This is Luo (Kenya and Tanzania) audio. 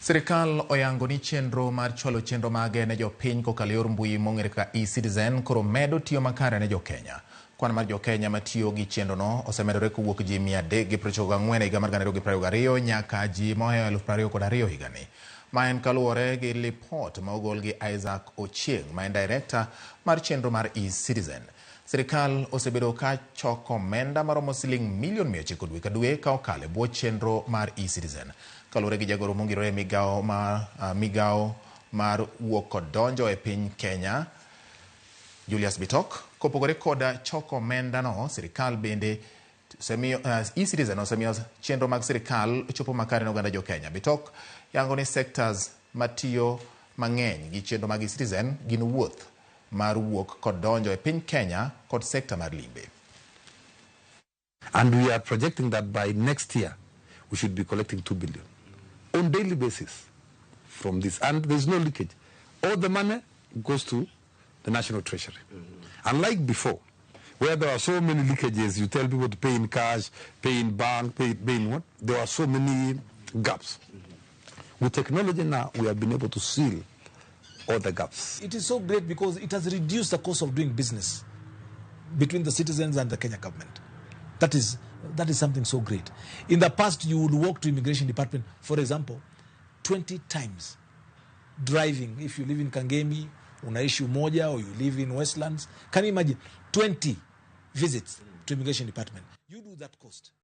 Sirkal oyangoni chenro mar chwalo chenro mage ne jopiny kokalo yor mbui mong'ere ka eCitizen koro medo tiyo makare ne jokenya. Kwan mar jokenya matiyo gi chenrono osemedore kowuok ji 394 higa mar 2022 nyaka ji mohewo 2022 higani. Ma en kaluwore gi lipot ma ogol gi Isaac Ochieng, ma en director mar chenro mar eCitizen. Sirkal osebedo ka choko omenda maromo siling milion 900 dwe ka dwe ka okalo e bwo chenro mar eCitizen. Kaluwore gi jagoro mongirore migawo mar wuok kod donjo e piny Kenya, Julius Bitok, kopogore koda choko omenda no, sirkal bende eCitizen osemiyo chenro mag sirkal chopo makare ne oganda jokenya. Bitok yango ni sectors matiyo mang'eny gi chenro mag eCitizen gin wuoth mar wuok kod donjo e piny Kenya kod sekta mar limbe. And we are projecting that by next year we should be collecting 2 billion on daily basis from this, and there's no leakage. All the money goes to the National Treasury. Unlike before, where there are so many leakages, you tell people to pay in cash, pay in bank, pay in what? There are so many gaps. With technology now, we have been able to seal all the gaps. It is so great because it has reduced the cost of doing business between the citizens and the Kenya government. That is something so great. In the past, you would walk to immigration department, for example, 20 times driving. If you live in Kangemi, unaishi Umoja, or you live in Westlands, can you imagine 20 visits to immigration department? You do that cost.